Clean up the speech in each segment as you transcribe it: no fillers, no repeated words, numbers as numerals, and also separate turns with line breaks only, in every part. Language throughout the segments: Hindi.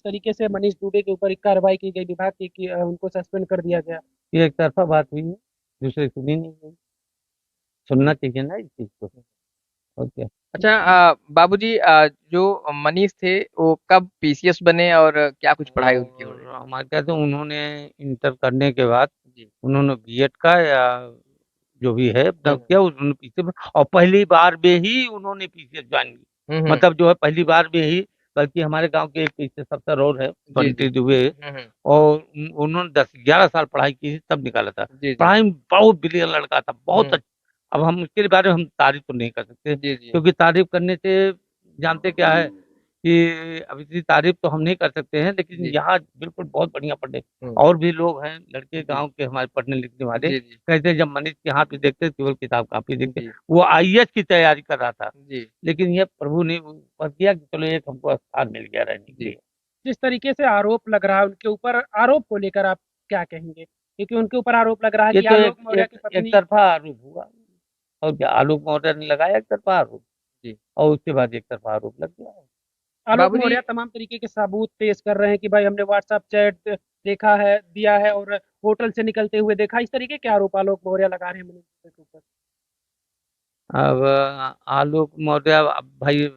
जिस तरीके से मनीष दुबे के ऊपर एक कार्रवाई की गई विभाग की उनको सस्पेंड कर दिया गया।
ये एक तरफा बात हुई है, दूसरे सुनी नहीं गई। सुनना चाहिए ना इस चीज को। और क्या।
अच्छा बाबूजी, जो मनीष थे वो कब पीसीएस बने और क्या कुछ पढ़ाई उनकी हो रही
और हमारे क्या तो उन्होंने इंटर करने के बाद
है? जी।
उन्होंने बीएड का या जो भी है अपना
हम्म
किया, उन्होंने पीछे में और पहली बार में ही उन्होंने पीसीएस ज्वाइन की।
हम्म हम्म,
मतलब जो है पहली बार में ही, बल्कि हमारे गांव के एक पीछे सत्तर और है
जी जी।
बंटी दुबे,
हम्म।
और उन्होंने 10-11 साल पढ़ाई की थी तब निकाला था।
जी जी।
पढ़ाई में बहुत ब्रिलियंट लड़का था, बहुत
हम्म।
अच्छा। अब हम उसके बारे में हम तारीफ तो नहीं कर सकते,
जी जी।
क्योंकि तारीफ करने से जानते क्या है कि अब इतनी तारीफ तो हम नहीं कर सकते हैं, लेकिन
जी।
यहाँ बिल्कुल बहुत बढ़िया पढ़े।
हम्म।
और भी लोग हैं लड़के
जी
गांव के हमारे पढ़ने लिखने वाले,
जी। जी
कहते हैं जब मनीष के हाथ में देखते केवल किताब कॉपी देखते।
जी।
वो आईएएस की तैयारी कर रहा था,
जी
लेकिन ये प्रभु ने ऊपर किया कि चलो एक हमको स्थान मिल गया रहने के
जी।
लिए।
जिस तरीके से आरोप लग रहा है उनके ऊपर, आरोप को लेकर आप क्या कहेंगे? क्योंकि उनके ऊपर आरोप लग रहा है
ये
कि
तो
आलोक
एक
मौर्य
एक
की
एक
पत्नी।
तरफा आरोप हुआ। और क्या, आलोक मौर्य ने लगाया एक तरफा आरोप,
जी।
और उसके बाद एक तरफा आरोप लग गया।
आलोक
बाबूजी,
मौर्य तमाम तरीके के सबूत पेश कर रहे हैं कि भाई हमने व्हाट्सएप चैट देखा है, दिया है और होटल से निकलते हुए देखा। इस तरीके के आरोप आलोक मौर्य लगा रहे हैं मनीष दुबे के ऊपर।
अब आलोक मौर्य अब भाई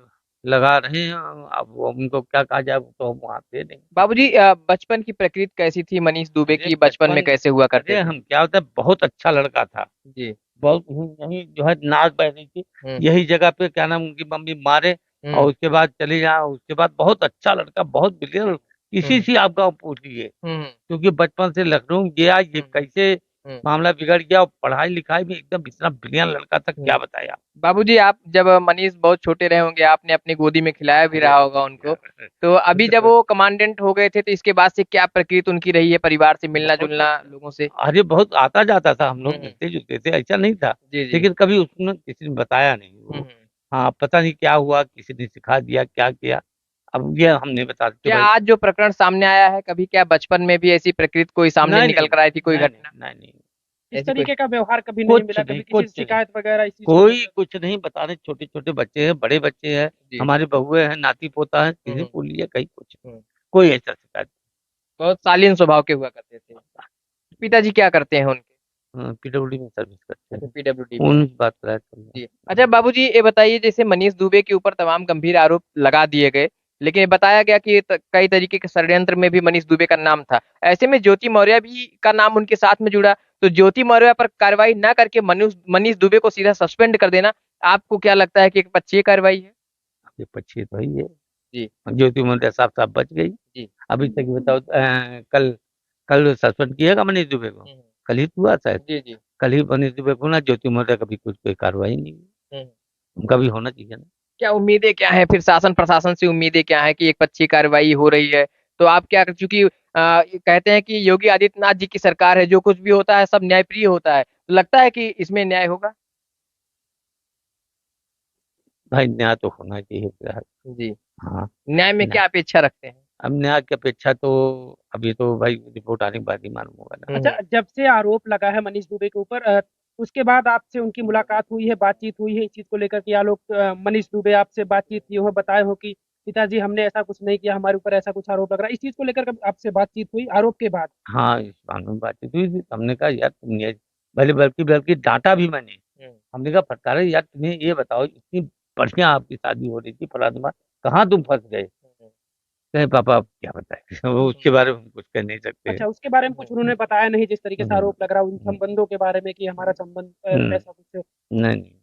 लगा रहे हैं, अब वो उनको क्या कहा जाए, वो तो हम वहां थे नहीं।
बाबूजी, बचपन की प्रकृति कैसी थी मनीष दुबे
अरे
की, बचपन में
बचपन,
कैसे हुआ करते
अरे
थे?
हम क्या होता है, बहुत अच्छा लड़का था।
जी।
बहुत यही जो है नाक बह रही थी,
हम्म
यही जगह पे क्या नाम उनकी मम्मी मारे,
हम्म
और उसके बाद चली जाए। उसके बाद बहुत अच्छा लड़का, बहुत ब्रिलियंट, किसी
हम्म
से आप गाँव पूछिए,
हम्म
क्योंकि बचपन से लखनऊ गया, ये
हम्म
कैसे
हम्म
मामला बिगड़ गया, और पढ़ाई लिखाई में एकदम इतना ब्रिलियंट लड़का था, क्या
हम्म।
बताया।
बाबूजी, आप जब मनीष बहुत छोटे रहे होंगे, आपने अपनी गोदी में खिलाया भी
अरे
रहा होगा उनको।
यार,
तो अभी जब वो कमांडेंट हो गए थे तो इसके बाद से क्या प्रकृति उनकी रही है, परिवार से मिलना
बहुत
जुलना लोगों से?
अरे बहुत आता जाता था, हम लोग
हम्म।
मिलते जुलते थे, ऐसा नहीं था।
जी जी।
लेकिन कभी उसने किसी ने बताया नहीं वो।
हम्म।
हाँ, पता नहीं क्या हुआ, किसी ने सिखा दिया क्या किया, अब ये हम नहीं बता सकते
क्या
भाई।
आज जो प्रकरण सामने आया है, कभी क्या बचपन में भी ऐसी प्रकृति कोई सामने
नहीं
निकल
नहीं
कर आई थी, कोई
नहीं नहीं
घटना
नहीं नहीं,
इस
ऐसी कोई?
तरीके का व्यवहार कभी नहीं
कुछ
मिला,
नहीं,
कभी किसी
कुछ
से
नहीं,
शिकायत वगैरह इस चीज को
कोई
लेकर?
कुछ नहीं बताने। छोटे छोटे बच्चे हैं, बड़े बच्चे हैं,
जी।
हमारे बहुए हैं, नाती पोता है, किसी
हम्म
को लिए कहीं कुछ नहीं।
हम्म।
कोई ऐसा शिकायत
बहुत शालीन स्वभाव के हुआ करते थे। पिताजी क्या करते हैं उनके?
नहीं। पीडब्ल्यूडी में सर्विस करते
अच्छा,
हैं,
पीडब्ल्यूडी में।
उन बात कर रहा
जी। अच्छा बाबूजी, ये बताइए, जैसे मनीष दुबे के ऊपर तमाम गंभीर आरोप लगा दिए गए, लेकिन ये बताया गया कि कई तरीके के षड्यंत्र में भी मनीष दुबे का नाम था। ऐसे में ज्योति मौर्य भी का नाम उनके साथ में जुड़ा, तो ज्योति मौर्य पर कार्रवाई ना करके मनीष मनीष दुबे को सीधा सस्पेंड कर देना, आपको क्या लगता है कि एक अच्छी कार्रवाई है?
ये पक्षी तो ही है।
जी
ज्योति मल्होत्रा साहब साहब बच गई।
जी।
अभी तक बताओ, कल कल सस्पेंड किएगा मनीष दुबे को,
हम्म,
कल ही तो हुआ शायद।
जी जी।
कल ही मनीष दुबे को ना, ज्योति मल्होत्रा कभी कुछ कोई कार्रवाई नहीं हुई।
हम्म।
उनका भी होना चाहिए ना।
क्या उम्मीदें क्या है फिर, शासन प्रशासन से उम्मीदें क्या है कि एक अच्छी कार्रवाई हो रही है? तो आप क्या, चूंकि कहते हैं कि योगी आदित्यनाथ जी की सरकार है, जो कुछ भी होता है सब न्यायप्रिय होता है, तो लगता है कि इसमें न्याय होगा?
भाई न्याय तो होना चाहिए फिलहाल।
जी।
हाँ।
न्याय में
न्याय,
क्या अपेक्षा रखते हैं?
अब न्याय की अपेक्षा तो अभी तो भाई रिपोर्ट आने के बाद ही मालूम होगा ना।
अच्छा,
हम्म।
जब से आरोप लगा है मनीष दुबे के ऊपर, उसके बाद आपसे उनकी मुलाकात हुई है, बातचीत हुई है इस चीज को लेकर कि आलोक मनीष दुबे आपसे बातचीत किए हो, बताए हो कि पिताजी हमने ऐसा कुछ नहीं किया, हमारे ऊपर ऐसा कुछ आरोप लग रहा है, इस चीज को लेकर कभी आपसे बातचीत हुई आरोप के बाद?
हाँ, इस मामले में बातचीत हुई थी, तो हमने कहा यार तुम ये, भले बल्कि बल्कि डांटा भी मैंने।
हम्म
हमने कहा फटकारा यार, तुम्हें ये बताओ, इतनी बढ़िया आपकी शादी हो रही थी फलाना, कहाँ तुम फंस गए।
हम्म
कहे पापा आप क्या बताए वो उसके
हम्म
बारे में हम कुछ कह नहीं सकते हैं।
अच्छा, उसके बारे में कुछ उन्होंने बताया नहीं, जिस तरीके से
हम्म,
आरोप लग रहा है उन
हम्म,
संबंधों के बारे में कि हमारा संबंध
हम्म,
ऐसा कुछ
नहीं नहीं।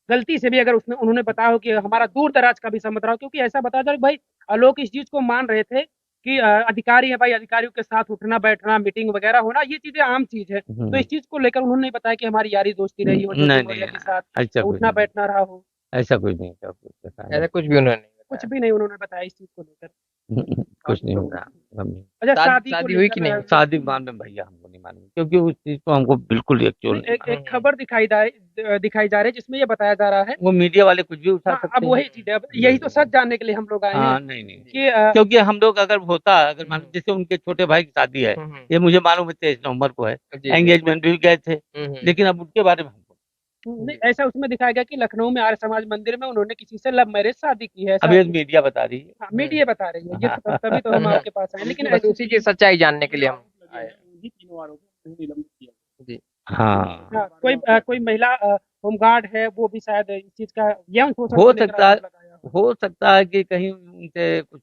गलती से भी अगर उसने उन्होंने बताया हो कि हमारा दूर दराज का भी संबंध रहा हो? क्योंकि ऐसा बताया जा रहा है भाई, लोग इस चीज को मान रहे थे कि अधिकारी है भाई, अधिकारियों के साथ उठना बैठना मीटिंग वगैरह होना ये चीजें आम चीज है। तो इस चीज को लेकर उन्होंने नहीं बताया कि हमारी यारी दोस्ती रही हो ज्योति
नहीं नहीं,
मौर्य के साथ,
ऐसा कुछ
उठना
नहीं,
बैठना रहा हो?
ऐसा कुछ नहीं था, कुछ पता नहीं।
ऐसा कुछ भी उन्होंने नहीं
कुछ
बताया?
भी नहीं उन्होंने बताया इस चीज को लेकर।
कुछ नहीं होता मम्मी।
अच्छा, शादी को
शादी हुई कि
लेकर
नहीं?
शादी के मामले में भैया हमको नहीं मालूम, क्योंकि उस चीज को हमको बिल्कुल एक्चुअल
नहीं,
नहीं
एक
मालूम।
एक खबर दिखाई जा रही है जिसमें ये बताया जा रहा है।
वो मीडिया वाले कुछ भी उठा
हाँ, अब
सकते हैं।
वही चीज है, अब यही तो सच जानने के लिए हम लोग आए हैं
हाँ, नहीं नहीं,
जी।
कि
क्योंकि हम लोग अगर होता, अगर मान
हम्म
लो जैसे उनके छोटे भाई की शादी है,
हम्म
ये मुझे मालूम है 23 नवंबर को है,
जी जी।
एंगेजमेंट भी गए थे,
हम्म।
लेकिन अब उनके बारे में हमको
नहीं, ऐसा उसमें दिखाया गया कि लखनऊ में आर्य समाज मंदिर में उन्होंने किसी से लव मैरिज शादी की है, ऐसा
अब ये मीडिया बता रही है।
हाँ, मीडिया बता रही है, ये तो तभी तो हम आपके पास आए, लेकिन
बस उसी की सच्चाई जानने के लिए हम आए। जी।
हाँ,
हाँ, कोई महिला होमगार्ड है, वो भी शायद इस चीज का यौन शोषण
हो
को लेकर
सकता है,
आरोप लगाया हो।
हो सकता है कि कहीं उनसे कुछ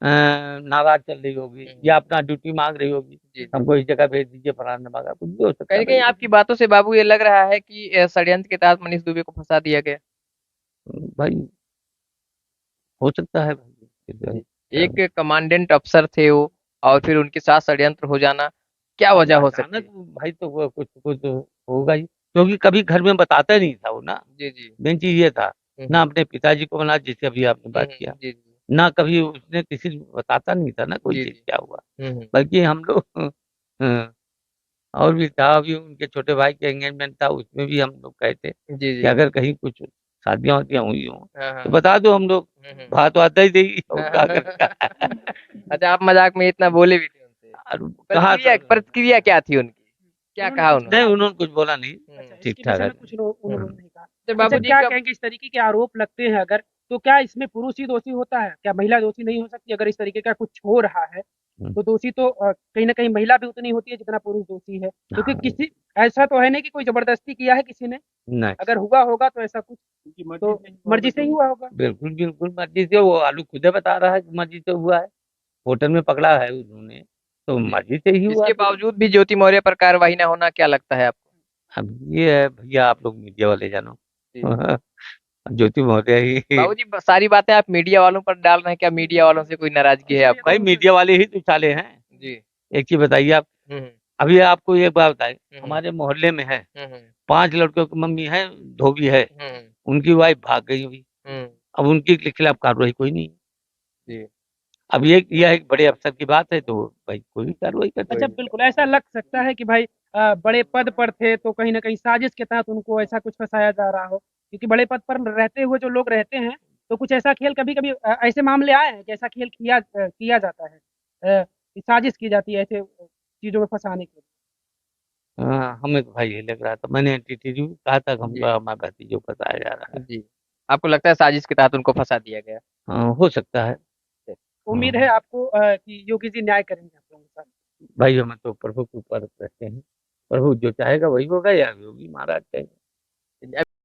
नाराज चल रही होगी या अपना ड्यूटी मांग रही होगी,
जी।
हमको इस जगह भेज दीजिए, फलाना मांगा, कुछ भी हो सकता
कहीं
है
कहीं
भाई।
आपकी बातों से बाबू ये लग रहा है कि षड्यंत्र के तहत मनीष दुबे को फंसा दिया गया।
भाई हो सकता है भाई।
जी। एक कमांडेंट अफसर थे वो और फिर उनके साथ षड्यंत्र हो जाना, क्या
अब
वजह हो सकती
अचानक
है?
भाई तो वो कुछ कुछ होगा ही, क्योंकि कभी घर में बताता नहीं था वो ना।
जी, जी।
मेन चीज ये था, ना
हुँ,
अपने पिताजी को बना, जिससे अभी आपने
हुँ,
बात किया,
जी, जी।
ना कभी उसने किसी को बताता नहीं था ना कोई
जी,
चीज
जी।
क्या हुआ।
हुँ, हुँ।
बल्कि हम लोग और भी था, अभी उनके छोटे भाई के एंगेजमेंट था, उसमें भी हम लोग गए थे
जी,
कि
जी।
अगर कहीं कुछ शादियां वादियां हुई हों
हाँ,
तो
हाँ।
बता दो, हम लोग
हुँ, हुँ।
बात वाता ही देगी और
हाँ,
क्या
हाँ।
करेगा।
अच्छा, आप मज़ाक में इतना बोले भी थे उनसे।
और कहा
प्रतिक्रिया प्रतिक्रिया क्या थी उनकी? क्या
उन्होंने
कहा
कुछ
उन्होंने?
नहीं,
कहा नहीं?
उन्होंने कुछ बोला नहीं,
अच्छा,
हुँ।
ठीक
इसके
ठाक
विषय
है।
में कुछ उन्होंने नहीं कहा।
तो
अच्छा,
बाबूजी
क्या
कब
कहेंगे, इस तरीके के आरोप लगते हैं अगर, तो क्या इसमें पुरुष ही दोषी होता है? क्या महिला दोषी नहीं हो सकती? अगर इस तरीके का कुछ हो रहा है,
हम्म,
तो दोषी तो कहीं न कहीं महिला भी उतनी होती है जितना पुरुष दोषी है। क्योंकि
हाँ,
किसी ऐसा तो है नहीं कि कोई ज़बरदस्ती किया है किसी ने?
नहीं,
अगर हुआ होगा तो ऐसा कुछ तो मर्ज़ी से ही हुआ होगा।
बिल्कुल बिल्कुल मर्जी से, वो आलू खुदे बता रहा है कि मर्जी से हुआ है, होटल में पकड़ा है उन्होंने, तो
जी।
मर्जी से ही हुआ
इसके
फिर।
बावजूद भी ज्योति मौर्य पर कार्रवाई ना होना क्या लगता है आपको?
अब ये है भैया, आप लोग मीडिया वाले जानो।
जी।
ज्योति महोदय ही।
बाबूजी सारी बातें आप मीडिया वालों पर डाल रहे हैं, क्या मीडिया वालों से कोई नाराजगी है
इसलिए
आपको?
भाई
तो
मीडिया वाले ही तो चाले हैं।
जी।
एक चीज बताइए आप,
हुँ, हुँ।
अभी आपको एक बात बताए,
हुँ, हुँ।
हमारे मोहल्ले में है
हुँ, हुँ।
5 लड़कियों की मम्मी है, धोबी है,
हुँ, हुँ।
उनकी वाइफ भाग गई अभी।
हुँ।
अब उनके खिलाफ कार्रवाई कोई नहीं।
जी।
अब ये यह एक बड़े अफसर की बात है, तो भाई कोई भी कार्रवाई कर
अच्छा,
कोई
सकते।
नहीं
बिल्कुल ऐसा लग सकता है कि भाई बड़े पद पर थे तो कहीं न कहीं साजिश के तहत उनको ऐसा कुछ फँसाया जा रहा हो। क्योंकि बड़े पद पर रहते हुए जो लोग रहते हैं, तो कुछ ऐसा खेल कभी-कभी ऐसे मामले आए हैं कि ऐसा खेल किया जाता है। कि साजिश की जाती है ऐसे चीज़ों में फँसाने के लिए।
हाँ, हमें तो भाई यही लग रहा था, मैंने एंटीटीवी कहा था कि
जी,
हमको हमारे भतीजों को बताया जा रहा है।
जी। आपको लगता है साजिश के तहत उनको फँसा दिया गया?
हाँ, हो सकता है।
उम्मीद है
हाँ,
आपको कि योगी जी न्याय करेंगे आप लोगों के साथ।
भाई हम तो प्रभु के ऊपर रहते हैं, प्रभु जो चाहेगा वही होगा, या योगी महाराज चाहेगा।